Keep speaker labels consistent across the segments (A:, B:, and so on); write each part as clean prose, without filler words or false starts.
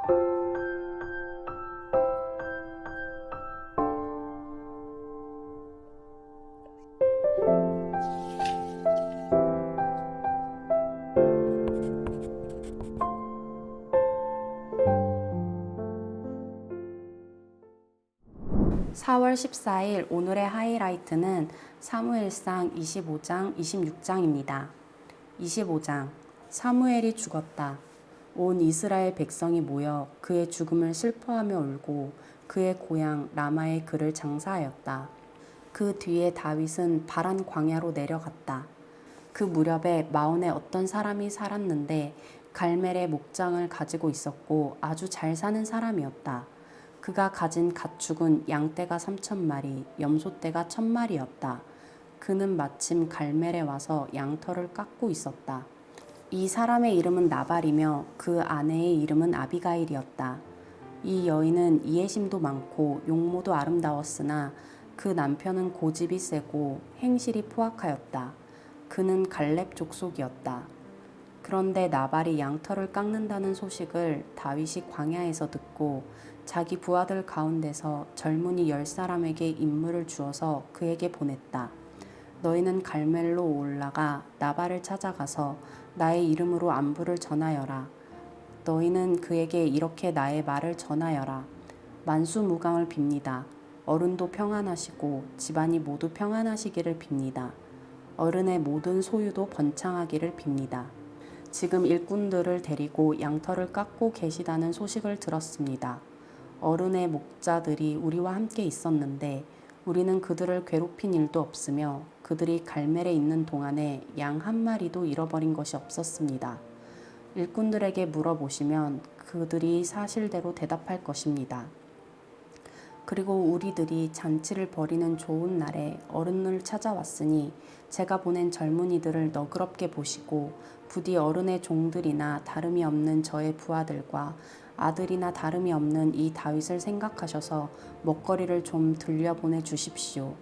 A: (4월 14일) 오늘의 하이라이트는 사무엘상 25장, 26장입니다. 25장. 사무엘이 죽었다. 온 이스라엘 백성이 모여 그의 죽음을 슬퍼하며 울고 그의 고향 라마에 그를 장사하였다. 그 뒤에 다윗은 바란 광야로 내려갔다. 그 무렵에 마온에 어떤 사람이 살았는데 갈멜의 목장을 가지고 있었고 아주 잘 사는 사람이었다. 그가 가진 가축은 양떼가 3,000마리, 염소떼가 1,000마리였다. 그는 마침 갈멜에 와서 양털을 깎고 있었다. 이 사람의 이름은 나발이며 그 아내의 이름은 아비가일이었다. 이 여인은 이해심도 많고 용모도 아름다웠으나 그 남편은 고집이 세고 행실이 포악하였다. 그는 갈렙 족속이었다. 그런데 나발이 양털을 깎는다는 소식을 다윗이 광야에서 듣고 자기 부하들 가운데서 젊은이 10사람에게 임무를 주어서 그에게 보냈다. 너희는 갈멜로 올라가 나발을 찾아가서 나의 이름으로 안부를 전하여라. 너희는 그에게 이렇게 나의 말을 전하여라. 만수무강을 빕니다. 어른도 평안하시고 집안이 모두 평안하시기를 빕니다. 어른의 모든 소유도 번창하기를 빕니다. 지금 일꾼들을 데리고 양털을 깎고 계시다는 소식을 들었습니다. 어른의 목자들이 우리와 함께 있었는데 우리는 그들을 괴롭힌 일도 없으며 그들이 갈멜에 있는 동안에 양 한 마리도 잃어버린 것이 없었습니다. 일꾼들에게 물어보시면 그들이 사실대로 대답할 것입니다. 그리고 우리들이 잔치를 벌이는 좋은 날에 어른을 찾아왔으니 제가 보낸 젊은이들을 너그럽게 보시고 부디 어른의 종들이나 다름이 없는 저의 부하들과 아들이나 다름이 없는 이 다윗을 생각하셔서 먹거리를 좀 들려보내 주십시오.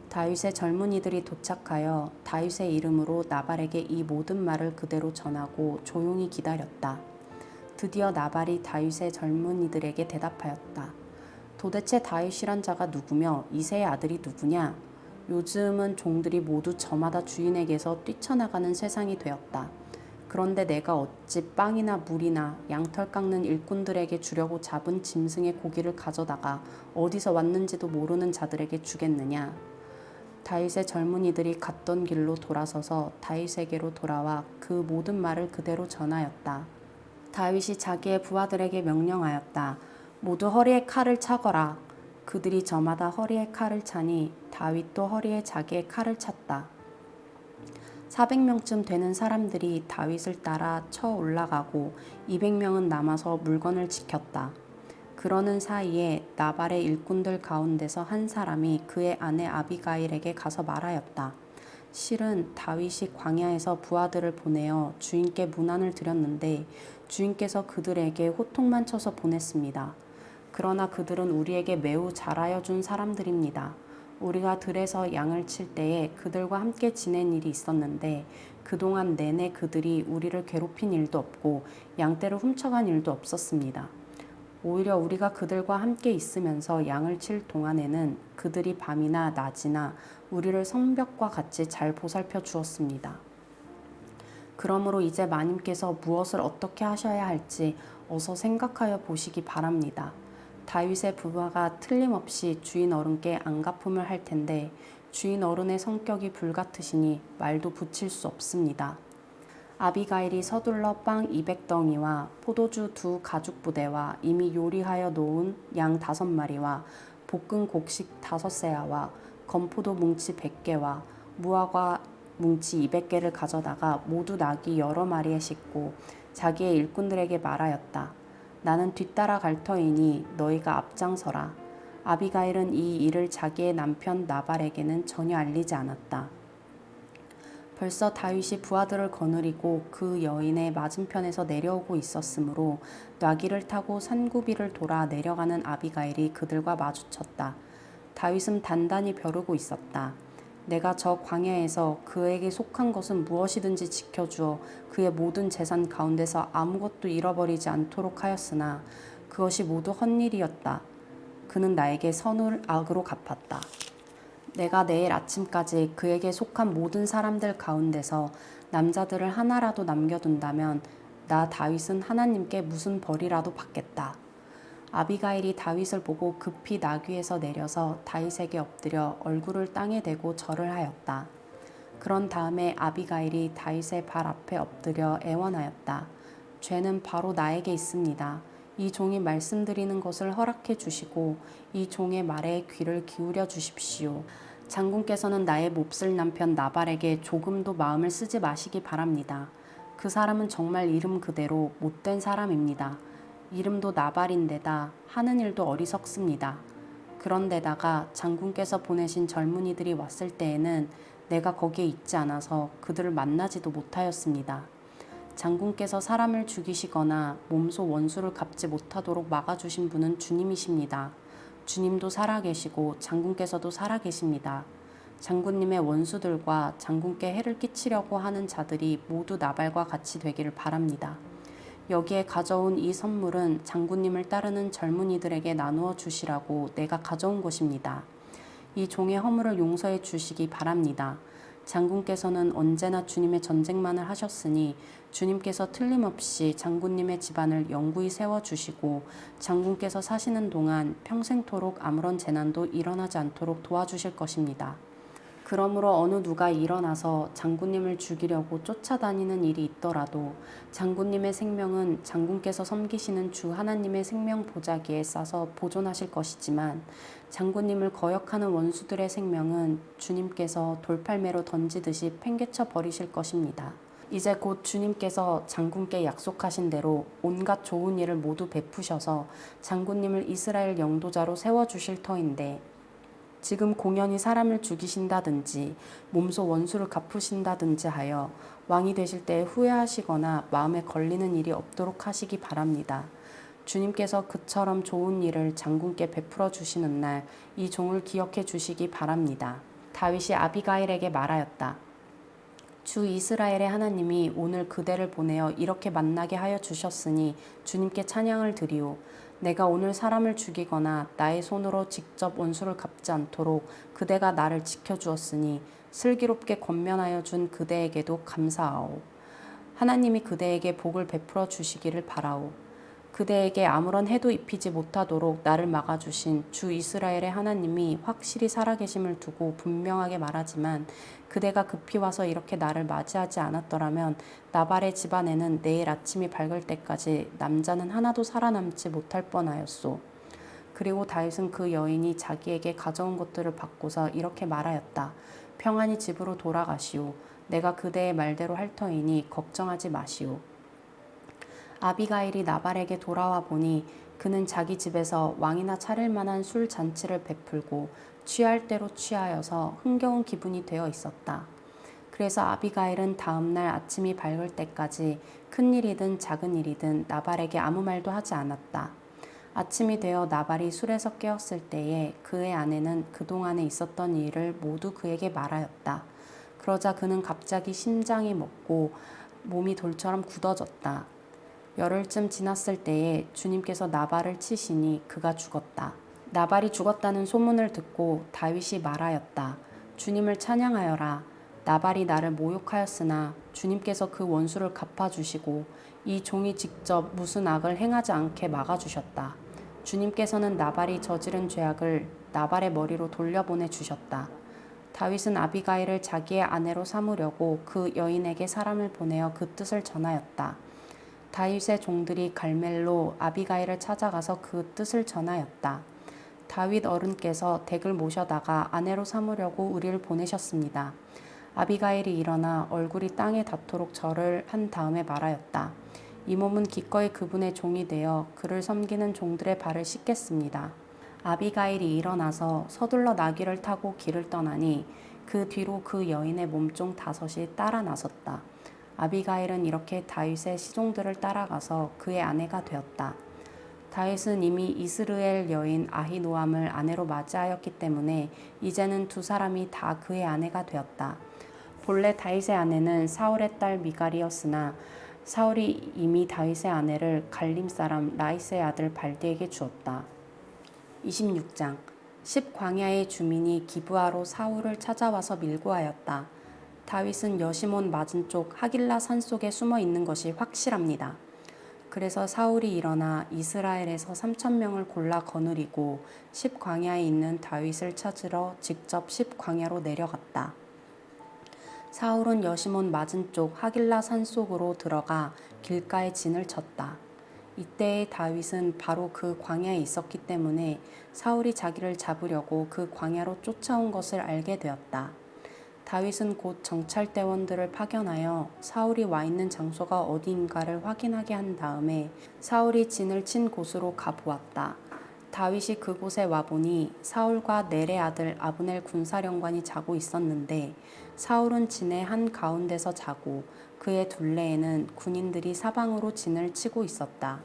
A: 다윗의 젊은이들이 도착하여 다윗의 이름으로 나발에게 이 모든 말을 그대로 전하고 조용히 기다렸다. 드디어 나발이 다윗의 젊은이들에게 대답하였다. 도대체 다윗이란 자가 누구며 이새의 아들이 누구냐? 요즘은 종들이 모두 저마다 주인에게서 뛰쳐나가는 세상이 되었다. 그런데 내가 어찌 빵이나 물이나 양털 깎는 일꾼들에게 주려고 잡은 짐승의 고기를 가져다가 어디서 왔는지도 모르는 자들에게 주겠느냐? 다윗의 젊은이들이 갔던 길로 돌아서서 다윗에게로 돌아와 그 모든 말을 그대로 전하였다. 다윗이 자기의 부하들에게 명령하였다. 모두 허리에 칼을 차거라. 그들이 저마다 허리에 칼을 차니 다윗도 허리에 자기의 칼을 찼다. 400명쯤 되는 사람들이 다윗을 따라 쳐 올라가고 200명은 남아서 물건을 지켰다. 그러는 사이에 나발의 일꾼들 가운데서 한 사람이 그의 아내 아비가일에게 가서 말하였다. 실은 다윗이 광야에서 부하들을 보내어 주인께 문안을 드렸는데 주인께서 그들에게 호통만 쳐서 보냈습니다. 그러나 그들은 우리에게 매우 잘하여 준 사람들입니다. 우리가 들에서 양을 칠 때에 그들과 함께 지낸 일이 있었는데 그동안 내내 그들이 우리를 괴롭힌 일도 없고 양떼를 훔쳐간 일도 없었습니다. 오히려 우리가 그들과 함께 있으면서 양을 칠 동안에는 그들이 밤이나 낮이나 우리를 성벽과 같이 잘 보살펴 주었습니다. 그러므로 이제 마님께서 무엇을 어떻게 하셔야 할지 어서 생각하여 보시기 바랍니다. 다윗의 부하가 틀림없이 주인 어른께 안갚음을 할 텐데 주인 어른의 성격이 불같으시니 말도 붙일 수 없습니다. 아비가일이 서둘러 빵 200덩이와 포도주 2 가죽 부대와 이미 요리하여 놓은 양 5마리와 볶은 곡식 5세아와 건포도 뭉치 100개와 무화과 뭉치 200개를 가져다가 모두 나귀 여러 마리에 싣고 자기의 일꾼들에게 말하였다. 나는 뒤따라 갈 터이니 너희가 앞장서라. 아비가일은 이 일을 자기의 남편 나발에게는 전혀 알리지 않았다. 벌써 다윗이 부하들을 거느리고 그 여인의 맞은편에서 내려오고 있었으므로 나귀를 타고 산구비를 돌아 내려가는 아비가일이 그들과 마주쳤다. 다윗은 단단히 벼르고 있었다. 내가 저 광야에서 그에게 속한 것은 무엇이든지 지켜주어 그의 모든 재산 가운데서 아무것도 잃어버리지 않도록 하였으나 그것이 모두 헛일이었다. 그는 나에게 선을 악으로 갚았다. 내가 내일 아침까지 그에게 속한 모든 사람들 가운데서 남자들을 하나라도 남겨둔다면 나 다윗은 하나님께 무슨 벌이라도 받겠다. 아비가일이 다윗을 보고 급히 나귀에서 내려서 다윗에게 엎드려 얼굴을 땅에 대고 절을 하였다. 그런 다음에 아비가일이 다윗의 발 앞에 엎드려 애원하였다. 죄는 바로 나에게 있습니다. 이 종이 말씀드리는 것을 허락해 주시고 이 종의 말에 귀를 기울여 주십시오. 장군께서는 나의 몹쓸 남편 나발에게 조금도 마음을 쓰지 마시기 바랍니다. 그 사람은 정말 이름 그대로 못된 사람입니다. 이름도 나발인데다 하는 일도 어리석습니다. 그런데다가 장군께서 보내신 젊은이들이 왔을 때에는 내가 거기에 있지 않아서 그들을 만나지도 못하였습니다. 장군께서 사람을 죽이시거나 몸소 원수를 갚지 못하도록 막아주신 분은 주님이십니다. 주님도 살아계시고 장군께서도 살아계십니다. 장군님의 원수들과 장군께 해를 끼치려고 하는 자들이 모두 나발과 같이 되기를 바랍니다. 여기에 가져온 이 선물은 장군님을 따르는 젊은이들에게 나누어 주시라고 내가 가져온 것입니다. 이 종의 허물을 용서해 주시기 바랍니다. 장군께서는 언제나 주님의 전쟁만을 하셨으니 주님께서 틀림없이 장군님의 집안을 영구히 세워주시고 장군께서 사시는 동안 평생토록 아무런 재난도 일어나지 않도록 도와주실 것입니다. 그러므로 어느 누가 일어나서 장군님을 죽이려고 쫓아다니는 일이 있더라도 장군님의 생명은 장군께서 섬기시는 주 하나님의 생명 보자기에 싸서 보존하실 것이지만 장군님을 거역하는 원수들의 생명은 주님께서 돌팔매로 던지듯이 팽개쳐 버리실 것입니다. 이제 곧 주님께서 장군께 약속하신 대로 온갖 좋은 일을 모두 베푸셔서 장군님을 이스라엘 영도자로 세워주실 터인데 지금 공연히 사람을 죽이신다든지 몸소 원수를 갚으신다든지 하여 왕이 되실 때 후회하시거나 마음에 걸리는 일이 없도록 하시기 바랍니다. 주님께서 그처럼 좋은 일을 장군께 베풀어 주시는 날 이 종을 기억해 주시기 바랍니다. 다윗이 아비가일에게 말하였다. 주 이스라엘의 하나님이 오늘 그대를 보내어 이렇게 만나게 하여 주셨으니 주님께 찬양을 드리오. 내가 오늘 사람을 죽이거나 나의 손으로 직접 원수를 갚지 않도록 그대가 나를 지켜주었으니 슬기롭게 권면하여 준 그대에게도 감사하오. 하나님이 그대에게 복을 베풀어 주시기를 바라오. 그대에게 아무런 해도 입히지 못하도록 나를 막아주신 주 이스라엘의 하나님이 확실히 살아계심을 두고 분명하게 말하지만 그대가 급히 와서 이렇게 나를 맞이하지 않았더라면 나발의 집안에는 내일 아침이 밝을 때까지 남자는 하나도 살아남지 못할 뻔하였소. 그리고 다윗은 그 여인이 자기에게 가져온 것들을 받고서 이렇게 말하였다. 평안히 집으로 돌아가시오. 내가 그대의 말대로 할 터이니 걱정하지 마시오. 아비가일이 나발에게 돌아와 보니 그는 자기 집에서 왕이나 차릴 만한 술 잔치를 베풀고 취할 대로 취하여서 흥겨운 기분이 되어 있었다. 그래서 아비가일은 다음 날 아침이 밝을 때까지 큰 일이든 작은 일이든 나발에게 아무 말도 하지 않았다. 아침이 되어 나발이 술에서 깨었을 때에 그의 아내는 그동안에 있었던 일을 모두 그에게 말하였다. 그러자 그는 갑자기 심장이 멎고 몸이 돌처럼 굳어졌다. 열흘쯤 지났을 때에 주님께서 나발을 치시니 그가 죽었다. 나발이 죽었다는 소문을 듣고 다윗이 말하였다. 주님을 찬양하여라. 나발이 나를 모욕하였으나 주님께서 그 원수를 갚아주시고 이 종이 직접 무슨 악을 행하지 않게 막아주셨다. 주님께서는 나발이 저지른 죄악을 나발의 머리로 돌려보내 주셨다. 다윗은 아비가일을 자기의 아내로 삼으려고 그 여인에게 사람을 보내어 그 뜻을 전하였다. 다윗의 종들이 갈멜로 아비가일을 찾아가서 그 뜻을 전하였다. 다윗 어른께서 댁을 모셔다가 아내로 삼으려고 우리를 보내셨습니다. 아비가일이 일어나 얼굴이 땅에 닿도록 절을 한 다음에 말하였다. 이 몸은 기꺼이 그분의 종이 되어 그를 섬기는 종들의 발을 씻겠습니다. 아비가일이 일어나서 서둘러 나귀를 타고 길을 떠나니 그 뒤로 그 여인의 몸종 5이 따라 나섰다. 아비가일은 이렇게 다윗의 시종들을 따라가서 그의 아내가 되었다. 다윗은 이미 이스라엘 여인 아히노암을 아내로 맞이하였기 때문에 이제는 두 사람이 다 그의 아내가 되었다. 본래 다윗의 아내는 사울의 딸 미갈이었으나 사울이 이미 다윗의 아내를 갈림 사람 라이스의 아들 발디에게 주었다. 26장 십광야의 주민이 기브아로 사울을 찾아와서 밀고 하였다. 다윗은 여시몬 맞은쪽 하길라 산속에 숨어 있는 것이 확실합니다. 그래서 사울이 일어나 이스라엘에서 3,000명을 골라 거느리고 십광야에 있는 다윗을 찾으러 직접 십광야로 내려갔다. 사울은 여시몬 맞은쪽 하길라 산속으로 들어가 길가에 진을 쳤다. 이때의 다윗은 바로 그 광야에 있었기 때문에 사울이 자기를 잡으려고 그 광야로 쫓아온 것을 알게 되었다. 다윗은 곧 정찰대원들을 파견하여 사울이 와 있는 장소가 어디인가를 확인하게 한 다음에 사울이 진을 친 곳으로 가보았다. 다윗이 그곳에 와보니 사울과 넬의 아들 아브넬 군사령관이 자고 있었는데 사울은 진의 한 가운데서 자고 그의 둘레에는 군인들이 사방으로 진을 치고 있었다.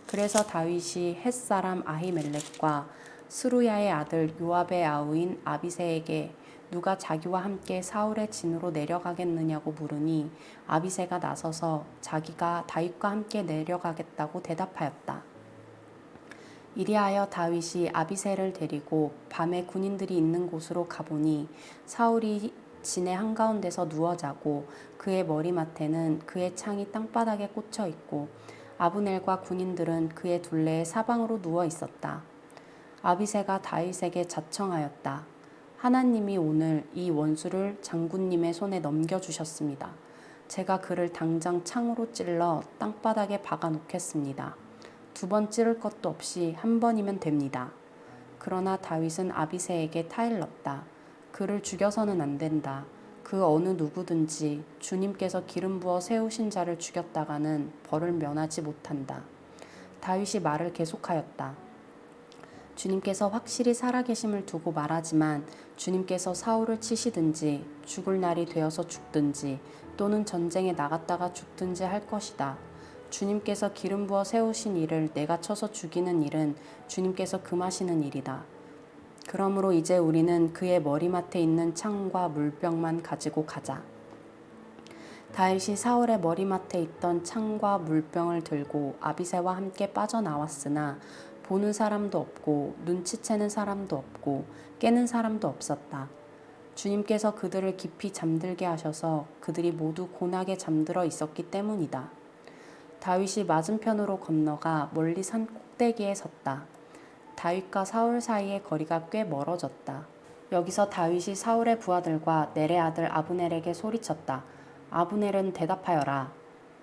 A: 그래서 다윗이 햇사람 아히멜렉과 스루야의 아들 요압의 아우인 아비새에게 누가 자기와 함께 사울의 진으로 내려가겠느냐고 물으니 아비새가 나서서 자기가 다윗과 함께 내려가겠다고 대답하였다. 이리하여 다윗이 아비새를 데리고 밤에 군인들이 있는 곳으로 가보니 사울이 진의 한가운데서 누워 자고 그의 머리맡에는 그의 창이 땅바닥에 꽂혀 있고 아브넬과 군인들은 그의 둘레에 사방으로 누워 있었다. 아비새가 다윗에게 자청하였다. 하나님이 오늘 이 원수를 장군님의 손에 넘겨주셨습니다. 제가 그를 당장 창으로 찔러 땅바닥에 박아 놓겠습니다. 2번 찌를 것도 없이 한 번이면 됩니다. 그러나 다윗은 아비새에게 타일렀다. 그를 죽여서는 안 된다. 그 어느 누구든지 주님께서 기름 부어 세우신 자를 죽였다가는 벌을 면하지 못한다. 다윗이 말을 계속하였다. 주님께서 확실히 살아계심을 두고 말하지만 주님께서 사울을 치시든지 죽을 날이 되어서 죽든지 또는 전쟁에 나갔다가 죽든지 할 것이다. 주님께서 기름 부어 세우신 이를 내가 쳐서 죽이는 일은 주님께서 금하시는 일이다. 그러므로 이제 우리는 그의 머리맡에 있는 창과 물병만 가지고 가자. 다윗이 사울의 머리맡에 있던 창과 물병을 들고 아비새와 함께 빠져나왔으나 보는 사람도 없고 눈치채는 사람도 없고 깨는 사람도 없었다. 주님께서 그들을 깊이 잠들게 하셔서 그들이 모두 곤하게 잠들어 있었기 때문이다. 다윗이 맞은편으로 건너가 멀리 산 꼭대기에 섰다. 다윗과 사울 사이의 거리가 꽤 멀어졌다. 여기서 다윗이 사울의 부하들과 넬의 아들 아브넬에게 소리쳤다. 아브넬은 대답하여라.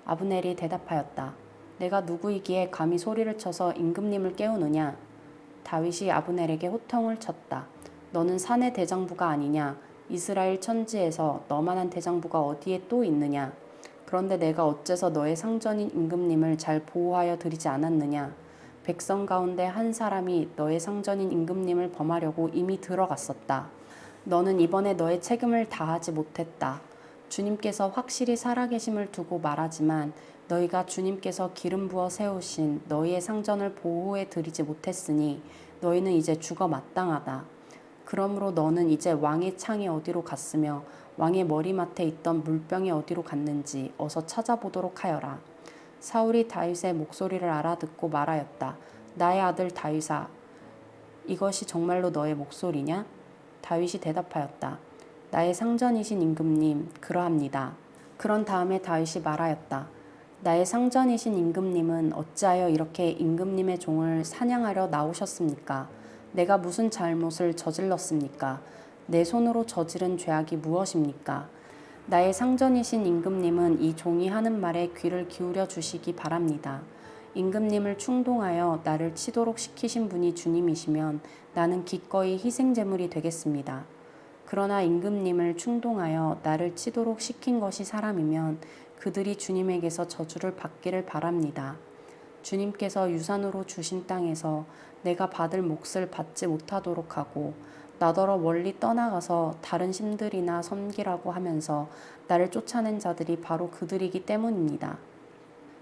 A: 아브넬이 대답하였다. 내가 누구이기에 감히 소리를 쳐서 임금님을 깨우느냐? 다윗이 아브넬에게 호통을 쳤다. 너는 산의 대장부가 아니냐? 이스라엘 천지에서 너만한 대장부가 어디에 또 있느냐? 그런데 내가 어째서 너의 상전인 임금님을 잘 보호하여 드리지 않았느냐? 백성 가운데 한 사람이 너의 상전인 임금님을 범하려고 이미 들어갔었다. 너는 이번에 너의 책임을 다하지 못했다. 주님께서 확실히 살아계심을 두고 말하지만 너희가 주님께서 기름 부어 세우신 너희의 상전을 보호해 드리지 못했으니 너희는 이제 죽어 마땅하다. 그러므로 너는 이제 왕의 창이 어디로 갔으며 왕의 머리맡에 있던 물병이 어디로 갔는지 어서 찾아보도록 하여라. 사울이 다윗의 목소리를 알아듣고 말하였다. 나의 아들 다윗아, 이것이 정말로 너의 목소리냐? 다윗이 대답하였다. 나의 상전이신 임금님, 그러합니다. 그런 다음에 다윗이 말하였다. 나의 상전이신 임금님은 어찌하여 이렇게 임금님의 종을 사냥하려 나오셨습니까? 내가 무슨 잘못을 저질렀습니까? 내 손으로 저지른 죄악이 무엇입니까? 나의 상전이신 임금님은 이 종이 하는 말에 귀를 기울여 주시기 바랍니다. 임금님을 충동하여 나를 치도록 시키신 분이 주님이시면 나는 기꺼이 희생제물이 되겠습니다. 그러나 임금님을 충동하여 나를 치도록 시킨 것이 사람이면 그들이 주님에게서 저주를 받기를 바랍니다. 주님께서 유산으로 주신 땅에서 내가 받을 몫을 받지 못하도록 하고 나더러 멀리 떠나가서 다른 신들이나 섬기라고 하면서 나를 쫓아낸 자들이 바로 그들이기 때문입니다.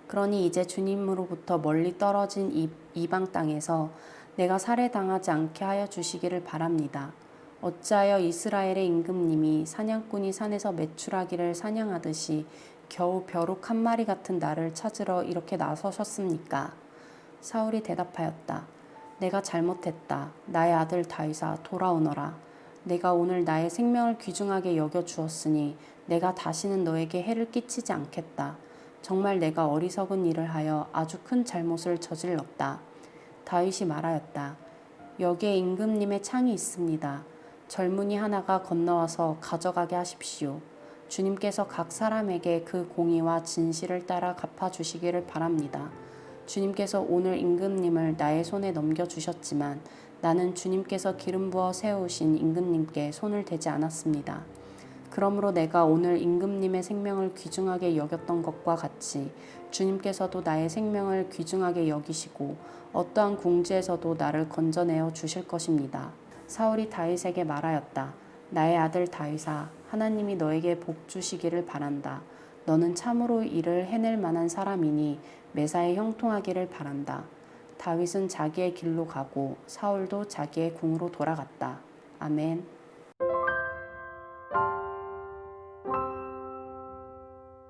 A: 그러니 이제 주님으로부터 멀리 떨어진 이방 땅에서 내가 살해당하지 않게 하여 주시기를 바랍니다. 어찌하여 이스라엘의 임금님이 사냥꾼이 산에서 메추라기를 사냥하듯이 겨우 벼룩 한 마리 같은 나를 찾으러 이렇게 나서셨습니까? 사울이 대답하였다. 내가 잘못했다. 나의 아들 다윗아 돌아오너라. 내가 오늘 나의 생명을 귀중하게 여겨 주었으니 내가 다시는 너에게 해를 끼치지 않겠다. 정말 내가 어리석은 일을 하여 아주 큰 잘못을 저질렀다. 다윗이 말하였다. 여기에 임금님의 창이 있습니다. 젊은이 하나가 건너와서 가져가게 하십시오. 주님께서 각 사람에게 그 공의와 진실을 따라 갚아주시기를 바랍니다. 주님께서 오늘 임금님을 나의 손에 넘겨주셨지만 나는 주님께서 기름 부어 세우신 임금님께 손을 대지 않았습니다. 그러므로 내가 오늘 임금님의 생명을 귀중하게 여겼던 것과 같이 주님께서도 나의 생명을 귀중하게 여기시고 어떠한 궁지에서도 나를 건져내어 주실 것입니다. 사울이 다윗에게 말하였다. 나의 아들 다윗아, 하나님이 너에게 복 주시기를 바란다. 너는 참으로 일을 해낼 만한 사람이니 매사에 형통하기를 바란다. 다윗은 자기의 길로 가고 사울도 자기의 궁으로 돌아갔다. 아멘.